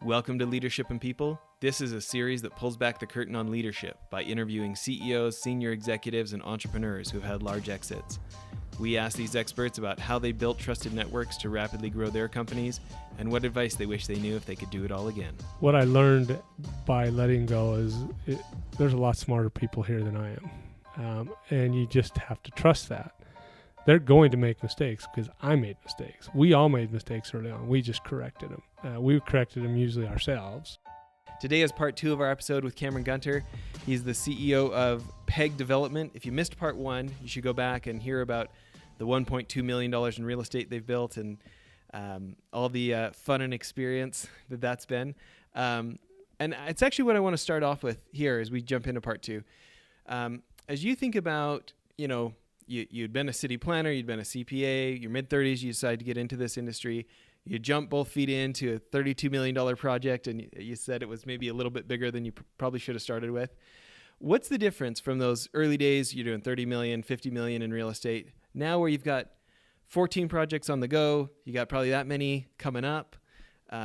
Welcome to Leadership and People. This is a series that pulls back the curtain on leadership by interviewing CEOs, senior executives, and entrepreneurs who've had large exits. We ask these experts about how they built trusted networks to rapidly grow their companies and what advice they wish they knew if they could do it all again. What I learned by letting go is there's a lot smarter people here than I am. And you just have to trust that. They're going to make mistakes because I made mistakes. We all made mistakes early on. We just corrected them. We corrected them usually ourselves. Today is part 2 of our episode with Cameron Gunter. He's the CEO of PEG Development. If you missed part 1, you should go back and hear about the $1.2 million in real estate they've built and all the fun and experience that's been. And it's actually what I want to start off with here as we jump into part 2. As you think about, you'd been a city planner, you'd been a CPA, your mid-30s, you decided to get into this industry. You jumped both feet into a $32 million project, and you said it was maybe a little bit bigger than you probably should have started with. What's the difference from those early days, you're doing 30 million, 50 million in real estate, now where you've got 14 projects on the go, you got probably that many coming up, you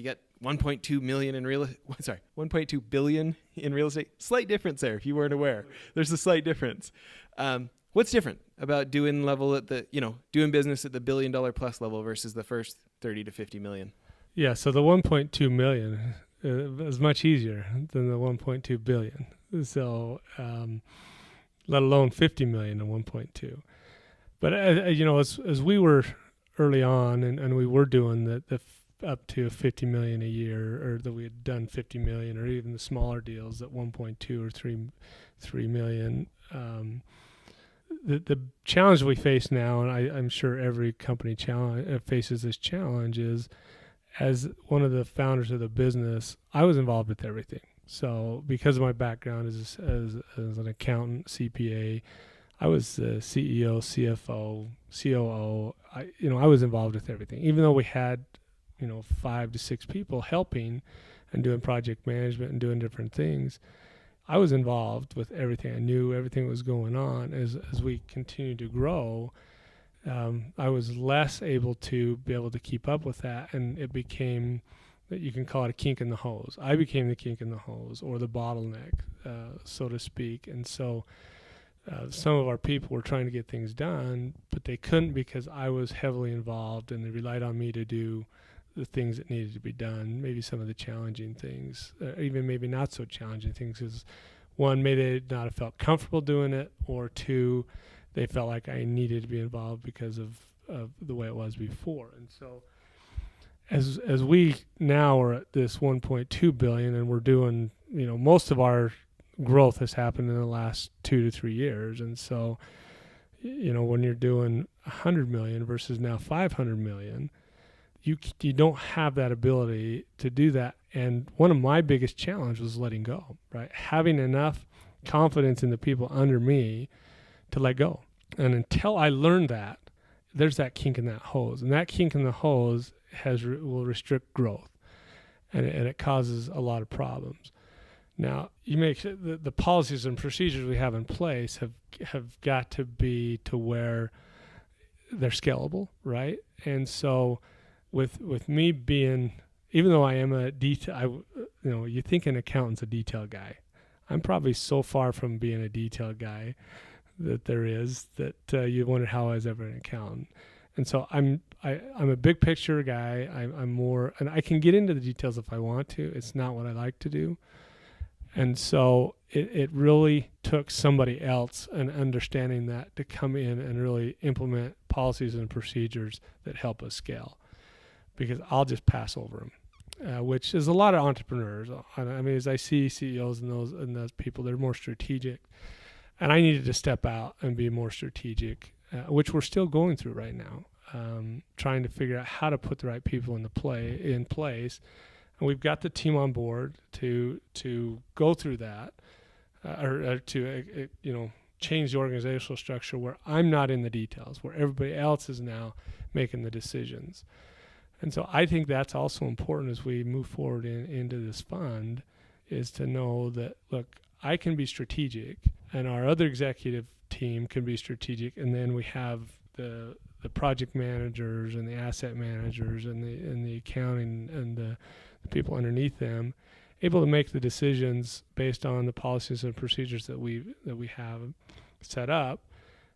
got 1.2 million in 1.2 billion in real estate. Slight difference there if you weren't aware. There's a slight difference. What's different about doing business at the $1 billion plus level versus the first 30 to 50 million? Yeah, so the 1.2 million is much easier than the 1.2 billion. So, let alone 50 million and 1.2. But as we were early on and we were doing the up to 50 million a year, or that we had done 50 million, or even the smaller deals at 1.2 or 3 million. The challenge we face now, and I'm sure every company faces this challenge, is as one of the founders of the business, I was involved with everything. So because of my background as an accountant, CPA, I was the CEO, CFO, COO. I was involved with everything, even though we had 5 to 6 people helping and doing project management and doing different things. I was involved with everything. I knew everything that was going on. As we continued to grow, I was less able to keep up with that, and it became that you can call it a kink in the hose. I became the kink in the hose, or the bottleneck, so to speak. And so some of our people were trying to get things done, but they couldn't because I was heavily involved, and they relied on me to do the things that needed to be done, maybe some of the challenging things, even maybe not so challenging things, because one, maybe they not have felt comfortable doing it, or two, they felt like I needed to be involved because of the way it was before. And so as we now are at this 1.2 billion, and we're doing, most of our growth has happened in the last 2 to 3 years. And so, when you're doing 100 million versus now 500 million, you don't have that ability to do that. And one of my biggest challenges was letting go, right? Having enough confidence in the people under me to let go. And until I learned that, there's that kink in that hose. And that kink in the hose will restrict growth. And it causes a lot of problems. Now, you make the policies and procedures we have in place have got to be to where they're scalable, right? And so with me being, even though I am a you think an accountant's a detail guy. I'm probably so far from being a detail guy that there is that you wonder how I was ever an accountant. And so I'm a big picture guy. I'm more, and I can get into the details if I want to. It's not what I like to do. And so it really took somebody else and understanding that to come in and really implement policies and procedures that help us scale. Because I'll just pass over them, which is a lot of entrepreneurs. I mean, as I see CEOs and those people, they're more strategic. And I needed to step out and be more strategic, which we're still going through right now, trying to figure out how to put the right people in place. And we've got the team on board to go through that, or to change the organizational structure where I'm not in the details, where everybody else is now making the decisions. And so I think that's also important as we move forward into this fund, is to know that, look, I can be strategic and our other executive team can be strategic, and then we have the the project managers and the asset managers and the accounting and the people underneath them, able to make the decisions based on the policies and procedures that we have set up.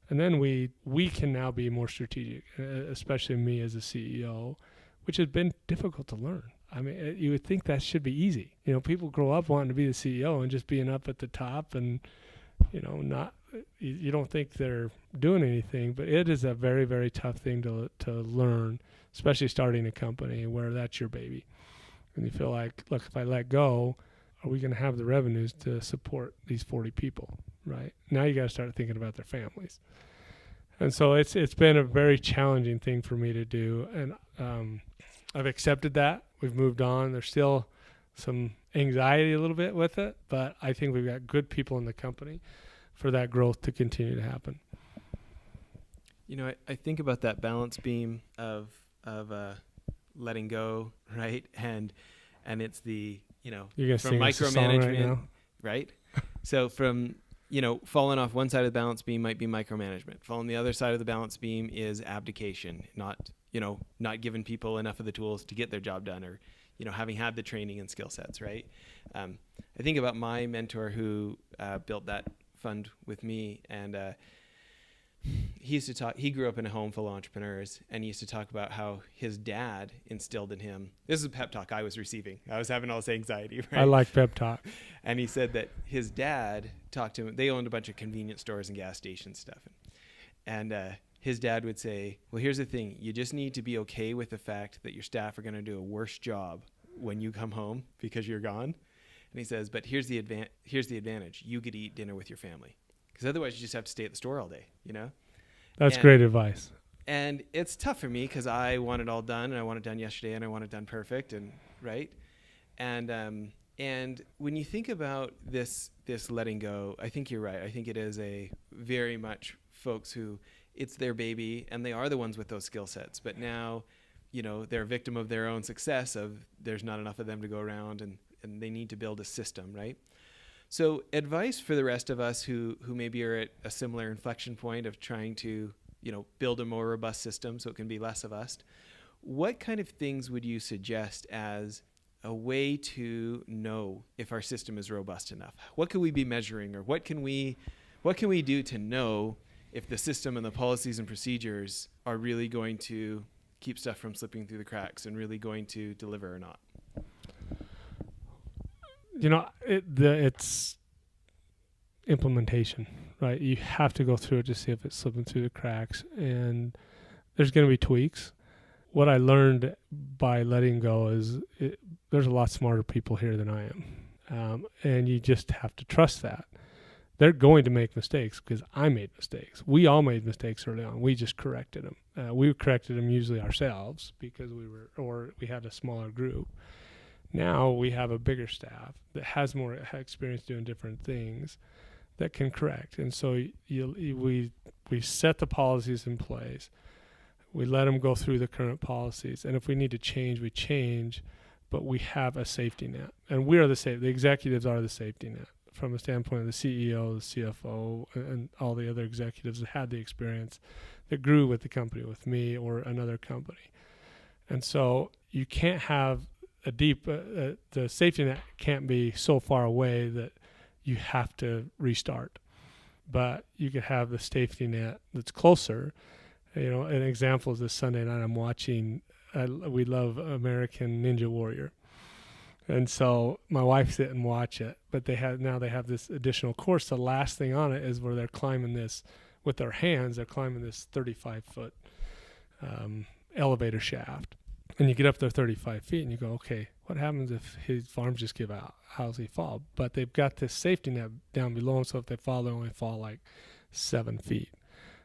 And then we can now be more strategic, especially me as a CEO, which has been difficult to learn. I mean, you would think that should be easy. You know, people grow up wanting to be the CEO and just being up at the top and, you know, not, you don't think they're doing anything, but it is a very, very tough thing to learn, especially starting a company where that's your baby. And you feel like, look, if I let go, are we going to have the revenues to support these 40 people, right? Now you got to start thinking about their families. And so it's been a very challenging thing for me to do. And I've accepted that. We've moved on. There's still some anxiety a little bit with it, but I think we've got good people in the company for that growth to continue to happen. You know, I think about that balance beam of letting go, right? And it's the, you know, from micromanagement, right? So from, you know, falling off one side of the balance beam might be micromanagement. Falling the other side of the balance beam is abdication, not giving people enough of the tools to get their job done, or, you know, having had the training and skill sets, right? I think about my mentor who built that fund with me, and he used to talk, he grew up in a home full of entrepreneurs, and he used to talk about how his dad instilled in him, this is a pep talk I was receiving. I was having all this anxiety, right? I like pep talk. And he said that his dad talked to him, they owned a bunch of convenience stores and gas stations stuff. And his dad would say, well, here's the thing. You just need to be okay with the fact that your staff are going to do a worse job when you come home because you're gone. And he says, but here's the advantage. You get to eat dinner with your family. Because otherwise you just have to stay at the store all day, you know? That's great advice. And it's tough for me because I want it all done, and I want it done yesterday, and I want it done perfect, and right? And when you think about this letting go, I think you're right. I think it is a very much folks who it's their baby, and they are the ones with those skill sets. But now, you know, they're a victim of their own success of there's not enough of them to go around, and they need to build a system, right? So advice for the rest of us who maybe are at a similar inflection point of trying to, you know, build a more robust system so it can be less of us. What kind of things would you suggest as a way to know if our system is robust enough? What could we be measuring, or what can we do to know if the system and the policies and procedures are really going to keep stuff from slipping through the cracks and really going to deliver or not? You know, it's implementation, right? You have to go through it to see if it's slipping through the cracks, and there's going to be tweaks. What I learned by letting go is there's a lot smarter people here than I am, and you just have to trust that. They're going to make mistakes because I made mistakes. We all made mistakes early on. We just corrected them. We corrected them usually ourselves because we had a smaller group. Now we have a bigger staff that has more experience doing different things that can correct. And so we set the policies in place. We let them go through the current policies. And if we need to change, we change, but we have a safety net. And we are the executives are the safety net from a standpoint of the CEO, the CFO, and all the other executives that had the experience that grew with the company, with me or another company. And so you can't have the safety net can't be so far away that you have to restart, but you could have the safety net that's closer. You know, an example is this Sunday night I'm watching, we love American Ninja Warrior. And so my wife sit and watch it, but they have this additional course. The last thing on it is where they're climbing this with their hands. They're climbing this 35-foot elevator shaft. And you get up there 35 feet and you go, okay, what happens if his arms just give out? How does he fall? But they've got this safety net down below him, so if they fall, they only fall like 7 feet.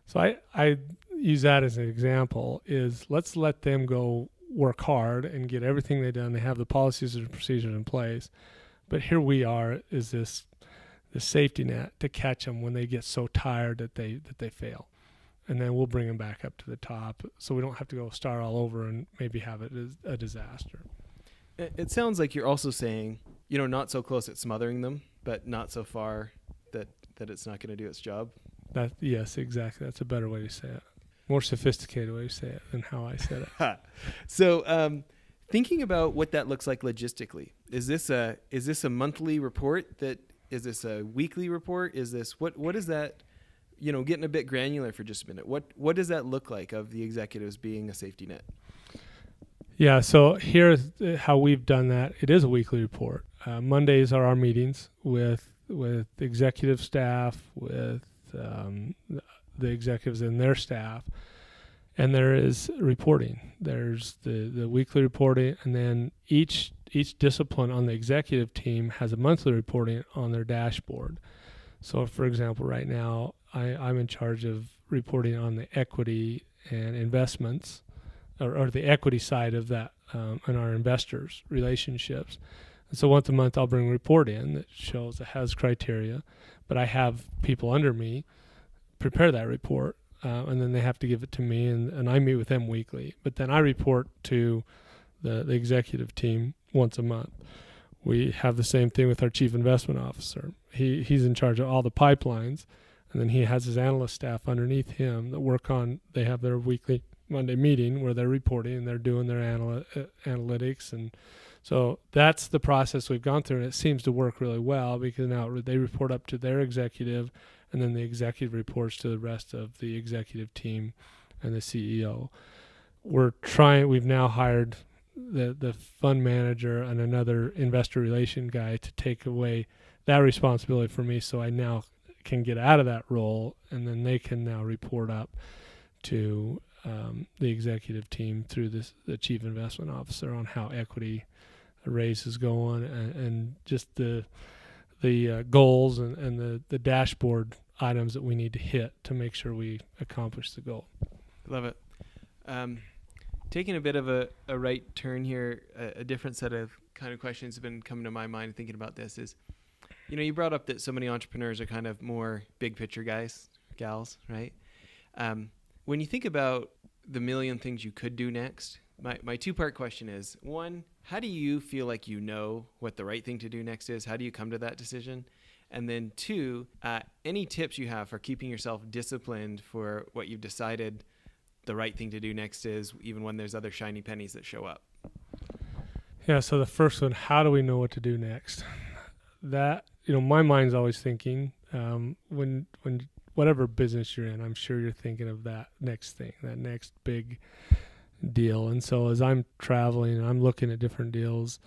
So I use that as an example, is let's let them go work hard and get everything they've done. They have the policies and procedures in place. But here we are, is the safety net to catch them when they get so tired that they fail. And then we'll bring them back up to the top so we don't have to go start all over and maybe have it as a disaster. It sounds like you're also saying, you know, not so close at smothering them, but not so far that it's not going to do its job. Yes, exactly. That's a better way to say it. More sophisticated way to say it than how I said it. So, thinking about what that looks like logistically, is this a monthly report? Is this a weekly report? Is this what is that? Getting a bit granular for just a minute. What does that look like of the executives being a safety net? Yeah. So here's how we've done that. It is a weekly report. Mondays are our meetings with executive staff, with the executives and their staff. And there is reporting. There's the weekly reporting, and then each discipline on the executive team has a monthly reporting on their dashboard. So, for example, right now I'm in charge of reporting on the equity and investments, or the equity side of that, and our investors' relationships. And so once a month I'll bring a report in that shows it has criteria, but I have people under me prepare that report. And then they have to give it to me, and I meet with them weekly. But then I report to the executive team once a month. We have the same thing with our chief investment officer. He's in charge of all the pipelines, and then he has his analyst staff underneath him that they have their weekly Monday meeting where they're reporting and they're doing their analytics. And so that's the process we've gone through, and it seems to work really well because now they report up to their executive, and then the executive reports to the rest of the executive team and the CEO. We've now hired the fund manager and another investor relation guy to take away that responsibility for me, so I now can get out of that role, and then they can now report up to the executive team through the chief investment officer on how equity raise is going, and just the goals and the dashboard items that we need to hit to make sure we accomplish the goal. Love it. Taking a bit of a right turn here, a different set of kind of questions have been coming to my mind thinking about this is, you brought up that so many entrepreneurs are kind of more big picture guys, gals, right? When you think about the million things you could do next, my two-part question is, one, how do you feel like you know what the right thing to do next is? How do you come to that decision? And then two, any tips you have for keeping yourself disciplined for what you've decided the right thing to do next is, even when there's other shiny pennies that show up? Yeah, so the first one, how do we know what to do next? That, my mind's always thinking, when whatever business you're in, I'm sure you're thinking of that next thing, that next big deal. And so as I'm traveling and I'm looking at different deals,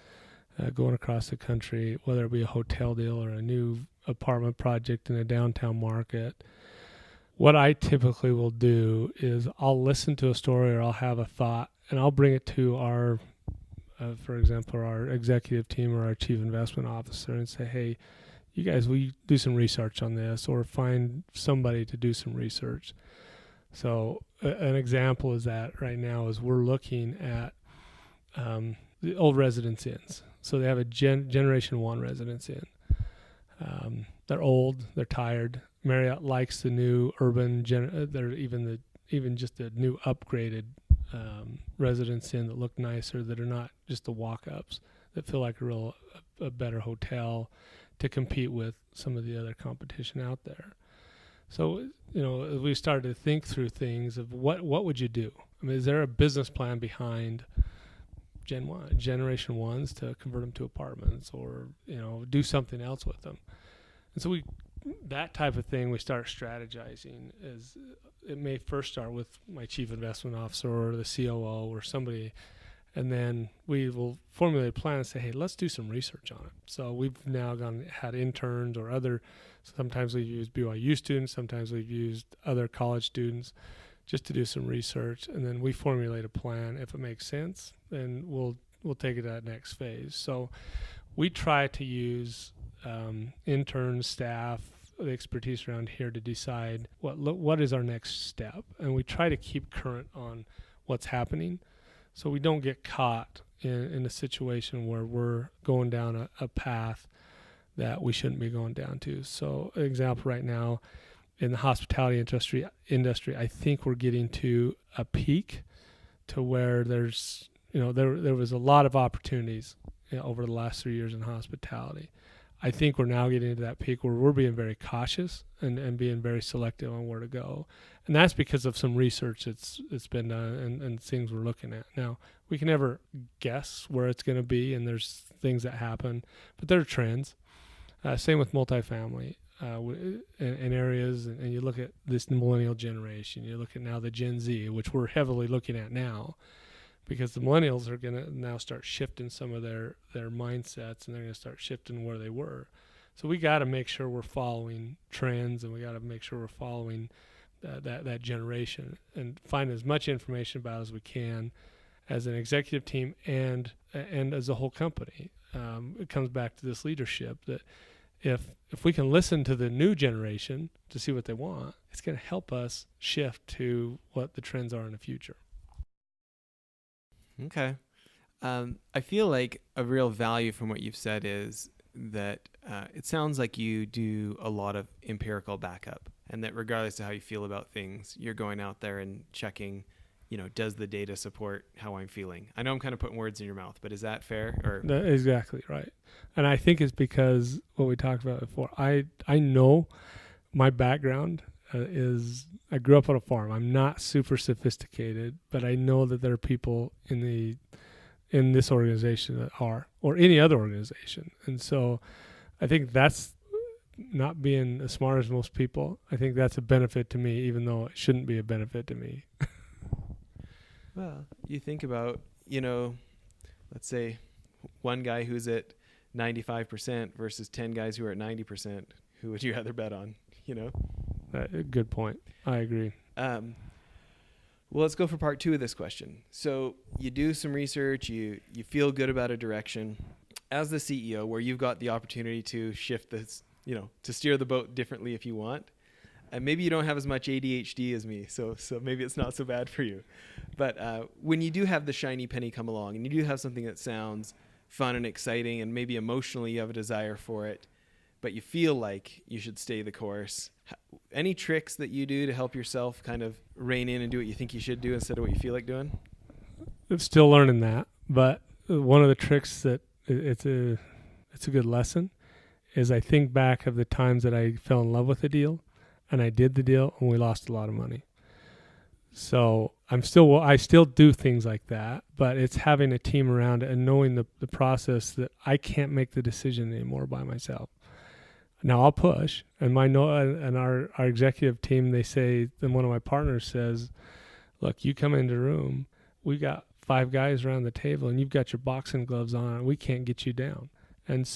going across the country, whether it be a hotel deal or a new apartment project in a downtown market, what I typically will do is I'll listen to a story or I'll have a thought and I'll bring it to our, for example, our executive team or our chief investment officer and say, hey, you guys, will you do some research on this, or find somebody to do some research? So an example is that right now is we're looking at the old residence inns. So they have a Generation 1 residence inn. They're old, they're tired. Marriott likes the new urban, they're even just the new upgraded residence inn that look nicer, that are not just the walk-ups, that feel like a better hotel to compete with some of the other competition out there. So, we started to think through things of what would you do? I mean, is there a business plan behind Generation 1s to convert them to apartments, or, do something else with them? And so that type of thing, we start strategizing. It may first start with my chief investment officer or the COO or somebody, and then we will formulate a plan and say, hey, let's do some research on it. So we've now had interns or sometimes we've used BYU students, sometimes we've used other college students just to do some research, and then we formulate a plan. If it makes sense, then we'll take it to that next phase. So we try to use interns, staff, the expertise around here to decide what is our next step, and we try to keep current on what's happening, so we don't get caught in a situation where we're going down a path that we shouldn't be going down to. So an example right now in the hospitality industry, I think we're getting to a peak to where there's, there was a lot of opportunities over the last 3 years in hospitality. I think we're now getting into that peak where we're being very cautious and being very selective on where to go. And that's because of some research that's been done and things we're looking at. Now, we can never guess where it's going to be, and there's things that happen, but there are trends. Same with multifamily in areas, and you look at this millennial generation, you look at now the Gen Z, which we're heavily looking at now, because the millennials are going to now start shifting some of their mindsets, and they're going to start shifting where they were. So we got to make sure we're following trends, and we got to make sure we're following that generation and find as much information about as we can as an executive team and as a whole company. It comes back to this leadership that if we can listen to the new generation to see what they want, it's going to help us shift to what the trends are in the future. Okay. I feel like a real value from what you've said is that it sounds like you do a lot of empirical backup, and that regardless of how you feel about things, you're going out there and checking, does the data support how I'm feeling? I know I'm kind of putting words in your mouth, but is that fair? Or That's exactly right. And I think it's because what we talked about before, I know my background is I grew up on a farm. I'm not super sophisticated, but I know that there are people in this organization that are, or any other organization. And so I think that's not being as smart as most people. I think that's a benefit to me, even though it shouldn't be a benefit to me. Well, you think about, let's say one guy who's at 95% versus 10 guys who are at 90%. Who would you rather bet on, Good point. I agree. Well, let's go for part 2 of this question. So you do some research, you feel good about a direction. As the CEO, where you've got the opportunity to shift this, to steer the boat differently if you want. And maybe you don't have as much ADHD as me, so maybe it's not so bad for you. But when you do have the shiny penny come along and you do have something that sounds fun and exciting and maybe emotionally you have a desire for it, but you feel like you should stay the course, any tricks that you do to help yourself kind of rein in and do what you think you should do instead of what you feel like doing? I'm still learning that, but one of the tricks that it's a good lesson is I think back of the times that I fell in love with a deal and I did the deal and we lost a lot of money. So I still do things like that, but it's having a team around it and knowing the process that I can't make the decision anymore by myself. Now I'll push, and our executive team, they say, and one of my partners says, look, you come into the room, we got 5 guys around the table and you've got your boxing gloves on, we can't get you down. And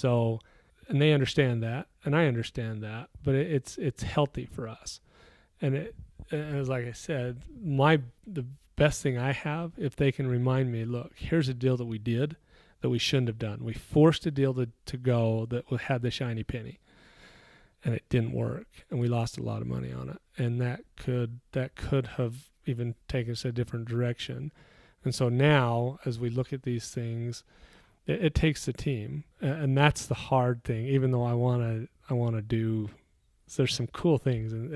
they understand that, and I understand that, but it's healthy for us. And as like I said, the best thing I have, if they can remind me, look, here's a deal that we did that we shouldn't have done. We forced a deal to go that had the shiny penny, and it didn't work, and we lost a lot of money on it. And that could have even taken us a different direction. And so now, as we look at these things, it takes the team, and that's the hard thing. Even though I want to do, so there's some cool things, and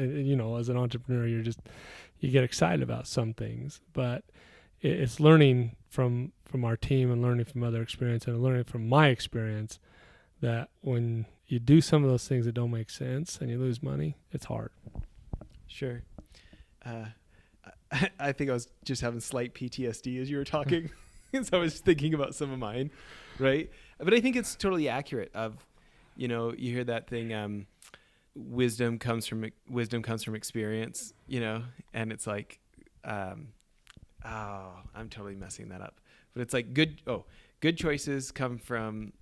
as an entrepreneur, you get excited about some things, but it's learning from our team and learning from other experience and learning from my experience that when you do some of those things that don't make sense and you lose money, it's hard. Sure. I think I was just having slight PTSD as you were talking. So I was thinking about some of mine, right? But I think it's totally accurate of, you hear that thing, wisdom comes from experience, and it's like, I'm totally messing that up. But it's like good choices come from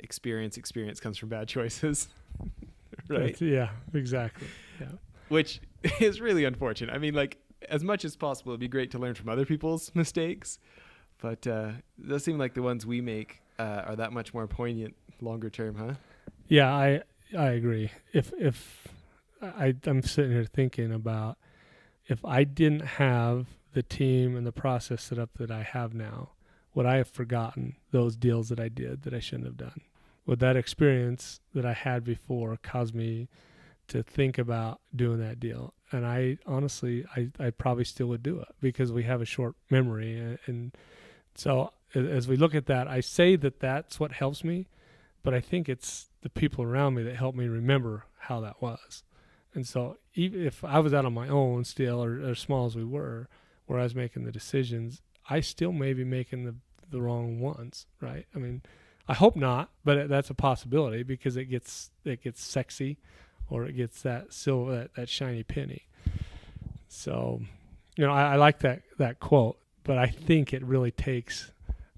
experience. Experience comes from bad choices, right? Yeah, exactly. Yeah. Which is really unfortunate. I mean, like, as much as possible, it'd be great to learn from other people's mistakes. But those seem like the ones we make are that much more poignant longer term, huh? Yeah, I agree. If I'm sitting here thinking about if I didn't have the team and the process set up that I have now, would I have forgotten those deals that I did that I shouldn't have done? Would that experience that I had before cause me to think about doing that deal? And I honestly probably still would do it because we have a short memory. And so as we look at that, I say that that's what helps me, but I think it's the people around me that helped me remember how that was. And so even if I was out on my own still, or as small as we were, where I was making the decisions, I still may be making the wrong ones, right? I mean, I hope not, but that's a possibility because it gets sexy, or it gets that silver, that shiny penny. So, I like that quote, but I think it really takes,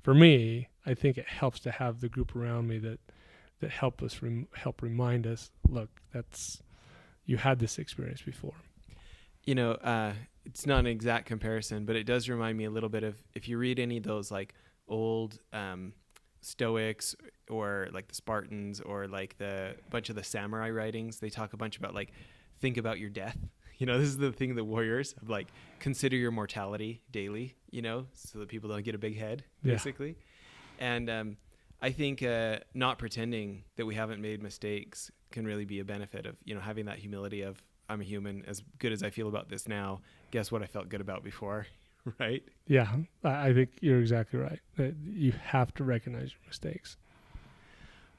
for me, I think it helps to have the group around me that help remind us, look, you had this experience before. It's not an exact comparison, but it does remind me a little bit of, if you read any of those like old Stoics, or like the Spartans, or like the bunch of the samurai writings, they talk a bunch about like, think about your death. This is the thing of the warriors, of like, consider your mortality daily, so that people don't get a big head, basically. Yeah. And I think not pretending that we haven't made mistakes can really be a benefit of, having that humility of, I'm a human. As good as I feel about this now, guess what I felt good about before, right? Yeah, I think you're exactly right. You have to recognize your mistakes.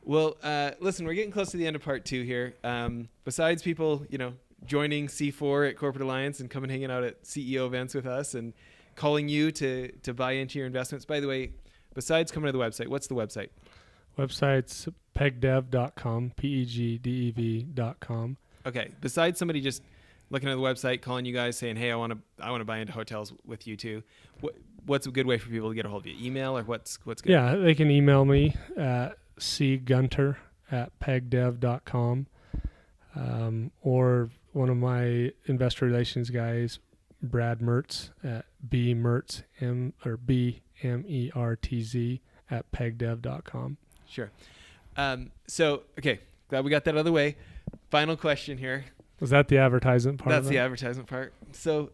Well, listen, we're getting close to the end of part 2 here. Besides people, joining C4 at Corporate Alliance and coming hanging out at CEO events with us and calling you to buy into your investments. By the way, besides coming to the website, what's the website? Website's pegdev.com, pegdev.com. Okay. Besides somebody just looking at the website, calling you guys saying, hey, I want to buy into hotels with you too, what's a good way for people to get a hold of you? Email, or what's good? Yeah, they can email me at cgunter@pegdev.com, or one of my investor relations guys, Brad Mertz, at bmertz, BMERTZ @pegdev.com. Sure. So, okay, glad we got that out of the way. Final question here. Was that the advertisement part? That's the advertisement part. So,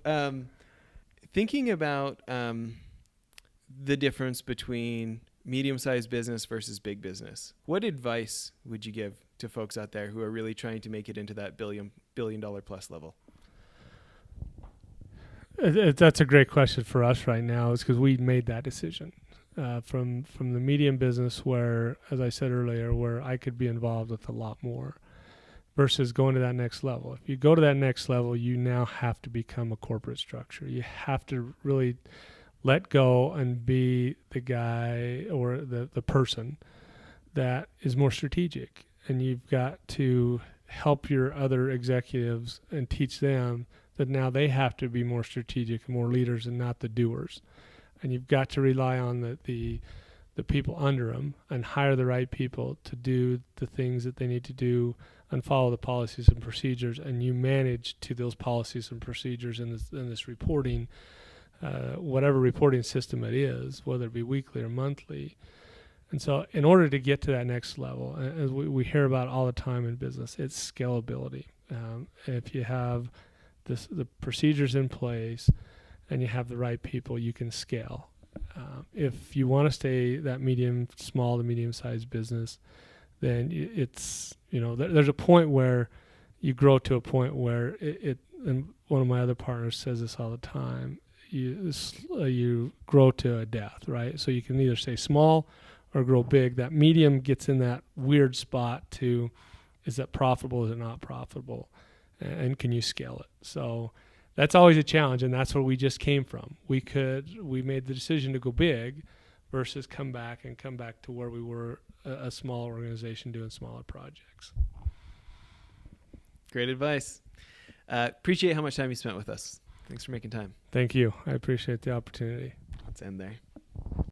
thinking about the difference between medium-sized business versus big business, what advice would you give to folks out there who are really trying to make it into that billion dollar plus level? That's a great question for us right now, is because we made that decision from the medium business, where, as I said earlier, where I could be involved with a lot more, versus going to that next level. If you go to that next level, you now have to become a corporate structure. You have to really let go and be the guy or the person that is more strategic. And you've got to help your other executives and teach them that now they have to be more strategic and more leaders and not the doers. And you've got to rely on the people under them and hire the right people to do the things that they need to do and follow the policies and procedures. And you manage to those policies and procedures in this reporting, whatever reporting system it is, whether it be weekly or monthly. And so in order to get to that next level, as we hear about all the time in business, it's scalability. If you have the procedures in place and you have the right people, you can scale. If you want to stay that small to medium-sized business, then it's, there's a point where you grow to a point where and one of my other partners says this all the time, you grow to a death, right? So you can either stay small or grow big. That medium gets in that weird spot to, is that profitable, is it not profitable? And can you scale it? So that's always a challenge, and that's where we just came from. We made the decision to go big versus come back to where we were a small organization doing smaller projects. Great advice. Appreciate how much time you spent with us. Thanks for making time. Thank you. I appreciate the opportunity. Let's end there.